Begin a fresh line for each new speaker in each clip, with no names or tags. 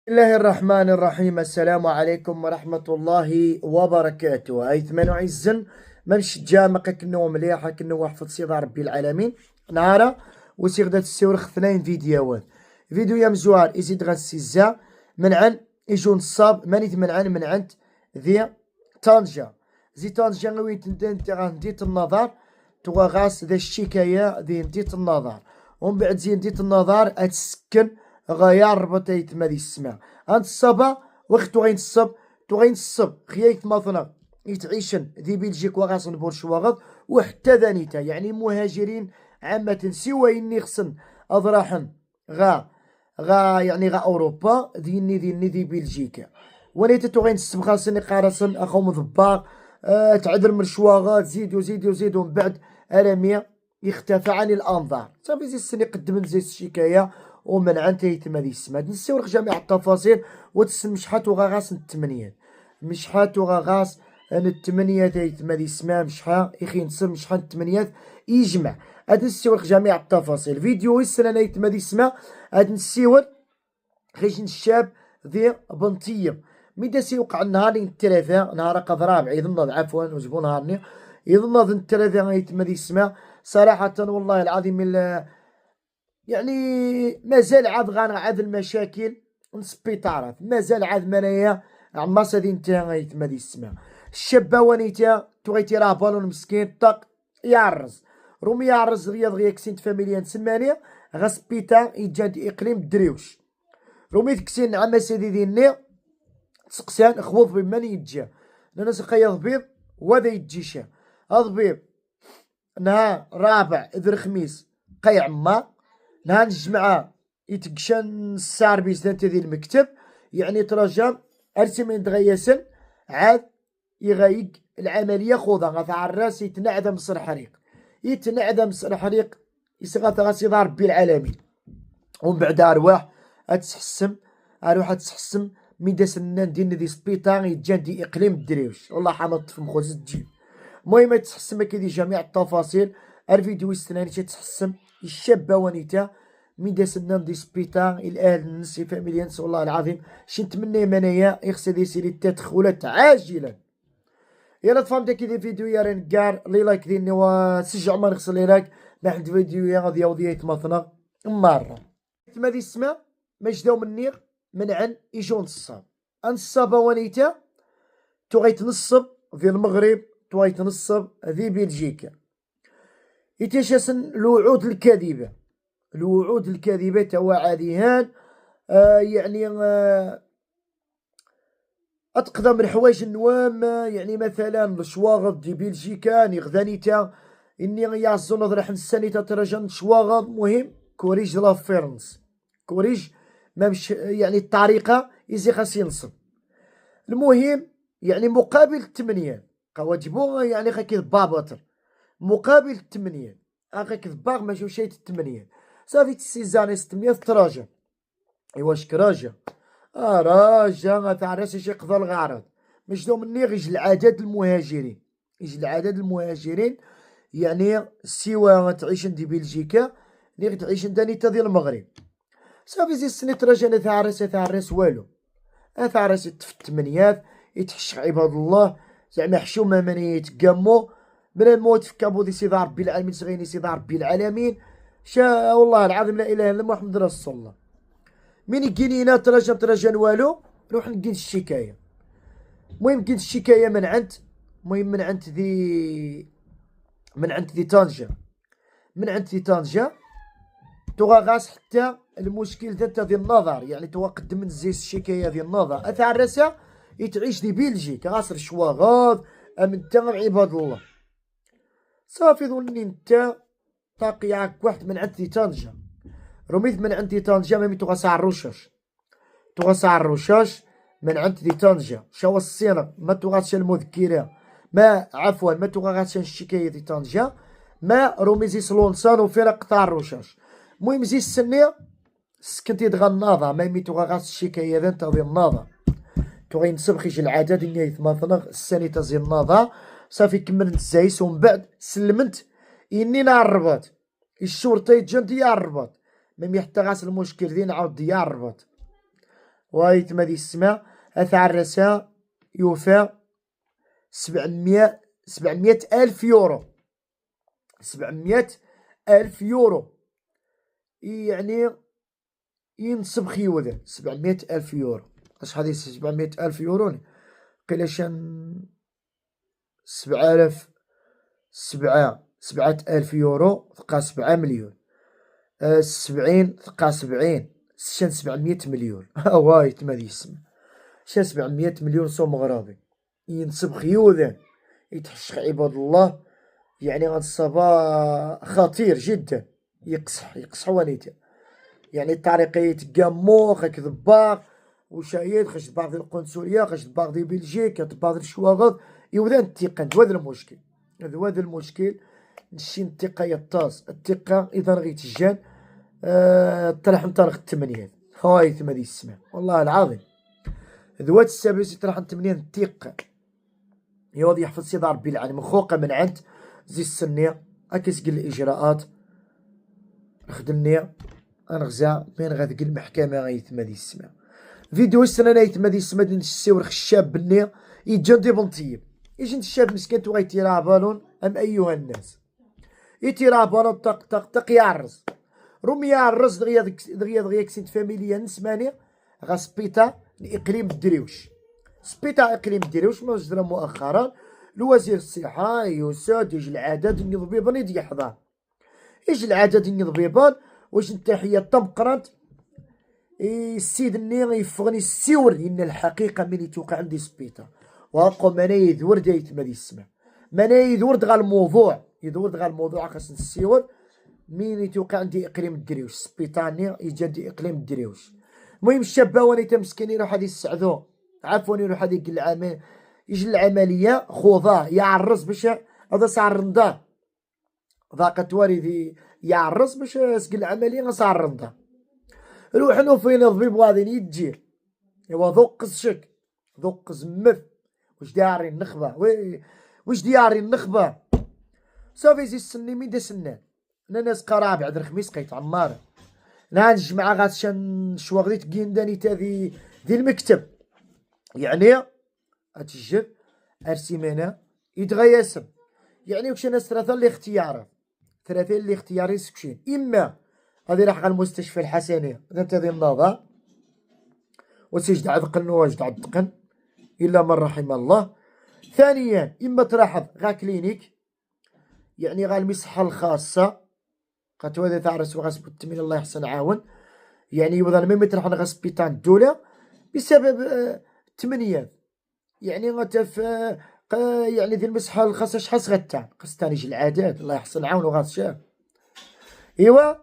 بسم الله الرحمن الرحيم. السلام عليكم ورحمة الله وبركاته. أي ثمان عزن ممشي جامع كنو مليحة كنو وحفظ سيدة ربي العالمين نهارا وسيغدات السورخ اثنين فيديوهات. فيديو يا مزوار يزيد غاسيزا من عن يجون الصاب مانيت من عند ذي طنجة زي طنجة وين نديت النظر توا غاس ذا الشكاية ذي نديت النظر ومن بعد زي نديت النظر اتسكن غيار ربطيت مادي السماء انت الصبا وقت غين الصب خيايت مثلا يتعيشن ذي بلجيك وغاصن بورشواغض وحتى ذانيتا يعني مهاجرين عامة سوى إني خصن أضراحن غا أوروبا ذي بلجيكا ونيتا تو غين الصب خاصني قارصن أخو مضباق تعدل من شواغات زيدو من بعد ألمية يختفى عن الأنظار صافي زي السنة قدمت زي الشكاية ومن عن تيتم هذه السمات نسيو جميع التفاصيل وتسن مشحات وغاغاس التمنيات مشحات وغاغاس ان التمنيات تيتم هذه السما مشحا يخي نسر مشحات التمنيات يجمع هاد نسيو جميع التفاصيل فيديو السنة نيتم هذه السما هاد نسيو خيش الشاب ذي بنطية ميدا سيوقع النهار الثلاثاء نهار قد رابع يظن عفوا وجبو نهارني يظن الثلاثاء يتم هذه السما صراحة والله العظيم يعني مازال عاد عاد المشاكل نسبيطارات مازال عاد منايا عماصة دي نتا يتم هذه السما الشابة ونيتا توغيتي راه بالون مسكين طق يعرز رومي يعرز رياض غياكسين فاميليا نسمانيا غا سبيطار يجاد اقليم دريوش رومي تكسين عما سيدي ديني تسقسان خوض بمن يتجا لنا سقيا ضبيب وذا يتجيشا الضبيب نهار رابع ذر خميس قي عما نهار الجمعة يتقشن الساربيس ذات ذي المكتب يعني ترجم ارسي من دغيسن عاد يغيق العملية خوضا غاث الراس يتنعدم مصر حريق مصر حريق يسغاث غاسي ضار ربي العالمين ومن بعد ارواح تسحسم ميدا سنان دين ذي سبيطار يتجان دي اقليم الدريوش والله حامض في مخوز تجيب المهم تحسم كيدي جميع التفاصيل الفيديو يستناني تحسم الشابة ونيتا ميدا سنان دي سبيطار الاهل النسي فاميليانس والله العظيم نتمنى منايا يخسر يسيري التدخلات عاجلا. يلا تفهمت كي فيديو يا رنقار لي لايك ديني وسجع ما نغسل ليراك نحن فيديو يا غادي يوضي يتمثنا مرة ما دي السما مجداو مني من عن يجون الصاب الصابة ونيتا تو غيتنصب في المغرب تو غيتنصب في بلجيكا يتشاسن الوعود الكاذبة توا عاديهان يعني أتقدم الحوايج النوام يعني مثلا الشواغض دي بلجيكا غدانيتا إني يعزو نظر حنسانيتا ترجن شواغض مهم كوريج لا فيرنس كوريج مامش يعني الطريقة يزي خاص ينصب المهم يعني مقابل التمنية قواجبو يعني خاكي بابطر مقابل التمنية اخي كذباغ ما جو شيء التمنية صافي تسيزاني 600 تراجع ايواش كراجع راجع تاع راسي شي قضى الغرض مش دو مني غيج العدد المهاجرين يعني سوا تعيش دي بلجيكا اللي تعيش دانيتا ديال المغرب صافي زي السنة تراجع تاع راس والو تاع راسي في التمنيات يتحشق عباد الله زعما حشومة من يتقامو من الموت في كابو دي سيدي ربي العالمين سغيني سيدي ربي العالمين والله العظيم لا اله الا الله محمد رسول الله من يجيني هنا تراجع والو نروح نقين الشكايه المهم قيت الشكايه من عند ذي طنجة تغا غاس حتى المشكل ذات ذي النظر يعني توا قدمت زي الشكايه ذي النظر اثار راسها يتعيش دي بلجيك غاصر شواغاض امن تاع عباد الله صافي ظني نتا طاقيعك واحد من عند طنجة رميت من عند طنجة مامي تغسع الرشاش من عند طنجة شاو الصينة ما تغسش المذكرة ما عفوا ما تغسش الشكاية دي طنجة ما رميزي سلونسان وفرق قطع الرشاش المهم زي السنية سكنتي دغا الناظر مامي تغسش الشكاية ذا نتا ذي الناظر تغي نسبخيش العدد اني يتماثلغ السنة تزي الناظر صافي كمل نتزايس ومن بعد سلمت اني نعربات الشرطة يتجن ديال الرباط ميم حتى غاس المشكل دي نعاود ديال الرباط وايت ما دي السماء أثعرسها يوفى 700 ألف يورو. 700 ألف يورو يعني ينصب خيوذة. 700 ألف يورو اش هذه 700 ألف يورو قيلاشان 7,000 يورو ثقا 7 مليون. 70 ثقا 70 شان 700 مليون. وايت ما دي السما شان 700 مليون سو مغربي ينصب خيوذا يتحشخ عباد الله. يعني غنصبا خطير جدا يقصح ونيته. يعني الطريقية قامو خاك ضباغ وشايد خش دباغ ديال القنصلية خش دباغ ديال بلجيكا دباغ ديال الشواغض يوذان الثقة. هذا المشكل هذا المشكل نشي الثقة يطاس الثقة إذا غيتجان طرح نطرق الثمانيات. هاي ثمانية السماء والله العظيم ذوات السابس طرح الثمانيات الثقة يوضي يحفظ سيدي ربي العالم خوقة من عند زي السنية أكسقل الإجراءات خدمني أنغزا بين غادي المحكمة غيتما دي السماء. فيديو السنة نايتما دي السماء دي نسيور الشاب بني يجان دي بنطيب يجي الشاب مسكين تو غيتيرا بالون أم أيها الناس يتيرا بالون طق طق طق يعرس رومي يعرس دغيا كسنت فاميليا نسماني غا سبيتا لإقليم الدريوش. سبيتا إقليم الدريوش ما جرى مؤخرا لوزير الصحة يوساد يجي العدد ني ضبيبان يدي يحضر يجي العدد ني ضبيبان واش التحية طمقرات السيد الني يفغني السيور إن الحقيقة من توقع عندي سبيتا واقو مانا يدور دايت ما دي السماء مانا يدور دغا الموضوع يدور دغا الموضوع خاص السيور مين توقع عندي إقليم الدريوش سبيطاني يجي عندي إقليم الدريوش. المهم الشابة وانيتا مسكين يروح هادي يسعدو عفوا يروح هادي يجي العملية خوضاه يعرس باش هذا صار رندا ضاقت والدي يعرس باش سقل العملية غصار رندا روح نو فين الضبيب غادي يتجي ايوا ذوق شك ذوق زمف واش داري النخبة واش دياري النخبة صافي زي السني مين دا سنان انا ناس قراب عاد الخميس قيت عمار انا الجماعة غاتشان شواغديت كينداني تاذي دي المكتب يعني اتجد ارسيمانا يتغيسم يعني وكش ناس ثلاثة اللي اختياري سكشين اما غادي راح على المستشفى الحسنية انت ذي النظر وتجد عذقن واجد عذقن الا من رحم الله. ثانيا اما تلاحظ غا كلينيك يعني غا المصحة الخاصة قد هذا تعرس وغاسب التمين الله يحسن عاون يعني يوضا ما يترحل غا سبيطان الدولة بسبب التمنيات يعني غتف يعني ذي المصحة الخاصة شحال غتاع خاص تاني يجي العداد الله يحسن عاون وغاس شاف ايوا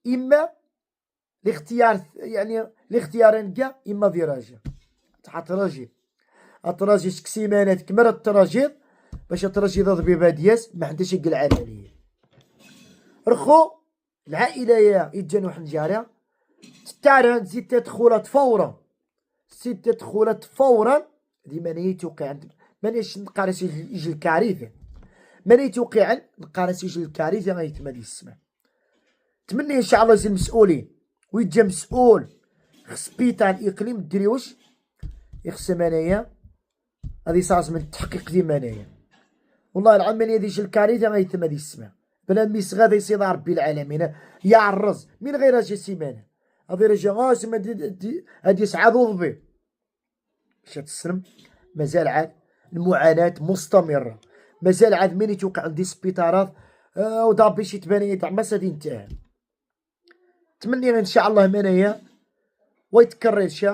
اما الاختيار يعني الاختيارين كاع اما فيراجي تحط راجل التراجي شك سيمانات كمل التراجيض باش التراجيض ضبيبه دياس ما عندهاش يقل العمليه رخو العائله يتجانو حنجاره تتعرى زيد تدخلات فورا زيد تدخلات فورا ديما يتوقع عند مانيش نقارس يجي الكارثه ماني توقع نقارس يجي الكارثه غيتمادي السماء. تمني ان شاء الله يجي المسؤولين ويجي مسؤول سبيطان اقليم الدريوش يخصم انايا هذه صاص من التحقيق ديما انايا والله العمليه ديال الكارثه غيتمادي السماء بنادم يصغى يصيد ربي العالمين يعرز من غير اجي سيمانه هذه رجع غاسم هادي سعاد وضبي باش تسلم. مازال عاد المعاناه مستمره مازال عاد مين يتوقع عندي سبيطارات ودابي شي تبانيه تاع ما سادي انتهى. تمني ان شاء الله منايا ويتكررش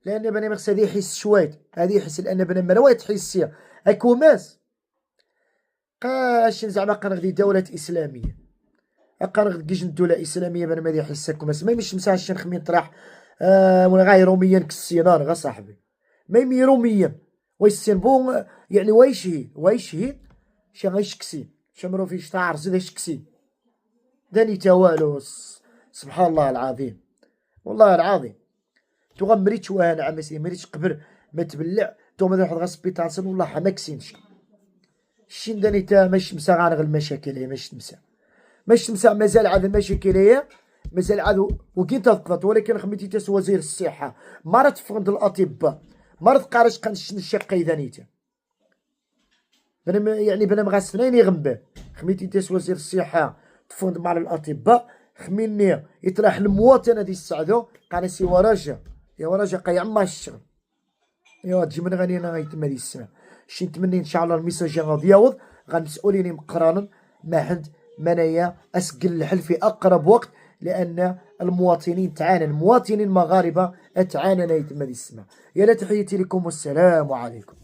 لان بني مخص هذه يحس شويت هذه يحس لان بني ما وايت تحسيا اكو ماس قاش زعما قنغدي دوله اسلاميه قنغد كيجن دوله اسلاميه بني ما يحسكم ما يمش مساش نخمين طرح ولا غير روميا كالسينار غا صاحبي ما يمي روميا ويسين بون يعني ويشهي شا غيشكسي شمرو فيش تعرس زيد يشكسي داني توالو سبحان الله العظيم والله العظيم تو غمريتش وانا عمسي مريتش قبر ما تبلع تو ما واحد غاسبيطال سن والله ما كسينش الشين داني تا ماش تمسا غير المشاكل هي ماش تمسا مازال عاد المشاكل هي مازال عاد وكين تضغط، ولكن خميتي تاس وزير الصحة مرة تفقد الأطباء مرة تقارش قنشن الشقة إذا نيتا يعني بنا مغا سنين يغنبه. خميتي تاس وزير الصحة تفقد مع الأطباء، خميني يطرح المواطن هادي السعدو قال سي ورجا يا ورجا قيع ما الشغل يا تجي من غني انا غيتم هادي السنة. شي نتمنى ان شاء الله الميساج غادي يعوض غنسؤوليني مقرانا ما حد منايا اسقل الحل في اقرب وقت، لان المواطنين تعانى، المواطنين المغاربه تعانى نايتم هادي السنة. يا لا تحياتي لكم والسلام عليكم.